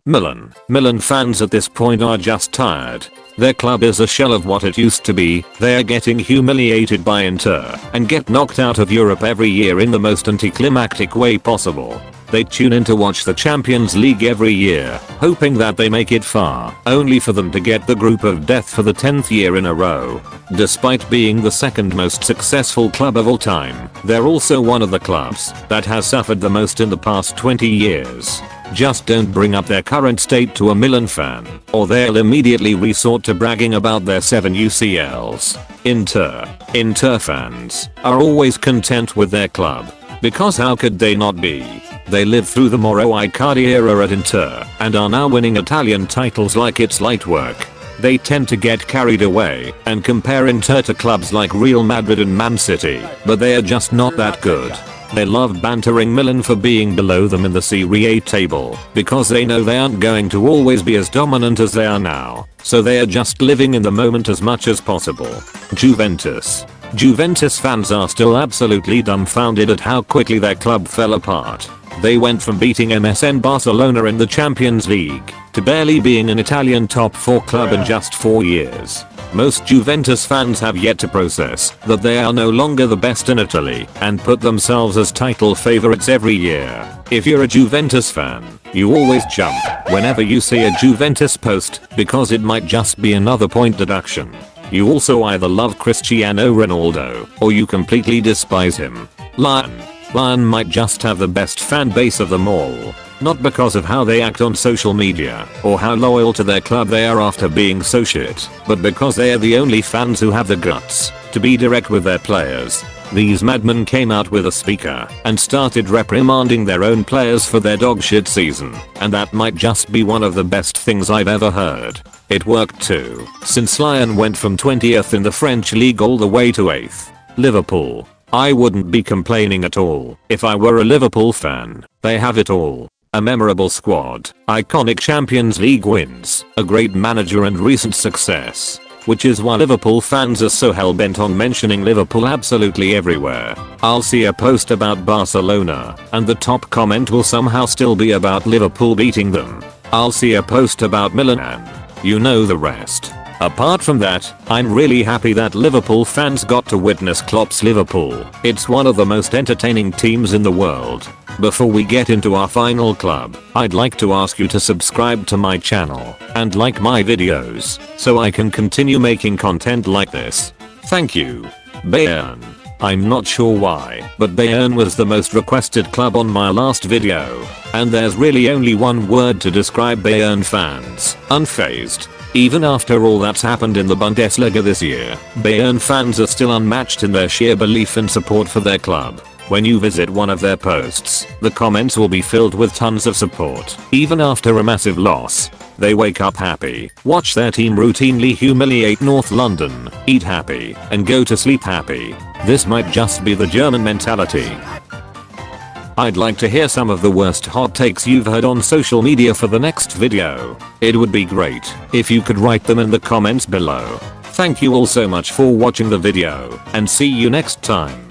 Milan fans at this point are just tired. Their club is a shell of what it used to be. They are getting humiliated by Inter and get knocked out of Europe every year in the most anticlimactic way possible. They tune in to watch the Champions League every year, hoping that they make it far, only for them to get the group of death for the 10th year in a row. Despite being the second most successful club of all time, they're also one of the clubs that has suffered the most in the past 20 years. Just don't bring up their current state to a Milan fan, or they'll immediately resort to bragging about their 7 UCLs. Inter fans are always content with their club, because how could they not be? They lived through the Mauro Icardi era at Inter and are now winning Italian titles like it's light work. They tend to get carried away and compare Inter to clubs like Real Madrid and Man City, but they are just not that good. They love bantering Milan for being below them in the Serie A table because they know they aren't going to always be as dominant as they are now, so they are just living in the moment as much as possible. Juventus fans are still absolutely dumbfounded at how quickly their club fell apart. They went from beating MSN Barcelona in the Champions League to barely being an Italian top 4 club in just 4 years. Most Juventus fans have yet to process that they are no longer the best in Italy and put themselves as title favorites every year. If you're a Juventus fan, you always jump whenever you see a Juventus post because it might just be another point deduction. You also either love Cristiano Ronaldo or you completely despise him. Bayern might just have the best fan base of them all. Not because of how they act on social media or how loyal to their club they are after being so shit, but because they are the only fans who have the guts to be direct with their players. These madmen came out with a speaker and started reprimanding their own players for their dogshit season, and that might just be one of the best things I've ever heard. It worked too, since Lyon went from 20th in the French league all the way to 8th. Liverpool. I wouldn't be complaining at all if I were a Liverpool fan. They have it all. A memorable squad, iconic Champions League wins, a great manager and recent success. Which is why Liverpool fans are so hell-bent on mentioning Liverpool absolutely everywhere. I'll see a post about Barcelona, and the top comment will somehow still be about Liverpool beating them. I'll see a post about Milan and you know the rest. Apart from that, I'm really happy that Liverpool fans got to witness Klopp's Liverpool. It's one of the most entertaining teams in the world. Before we get into our final club, I'd like to ask you to subscribe to my channel and like my videos so I can continue making content like this. Thank you. Bayern. I'm not sure why, but Bayern was the most requested club on my last video, and there's really only one word to describe Bayern fans: unfazed. Even after all that's happened in the Bundesliga this year, Bayern fans are still unmatched in their sheer belief and support for their club. When you visit one of their posts, the comments will be filled with tons of support. Even after a massive loss, they wake up happy, watch their team routinely humiliate North London, eat happy, and go to sleep happy. This might just be the German mentality. I'd like to hear some of the worst hot takes you've heard on social media for the next video. It would be great if you could write them in the comments below. Thank you all so much for watching the video, and see you next time.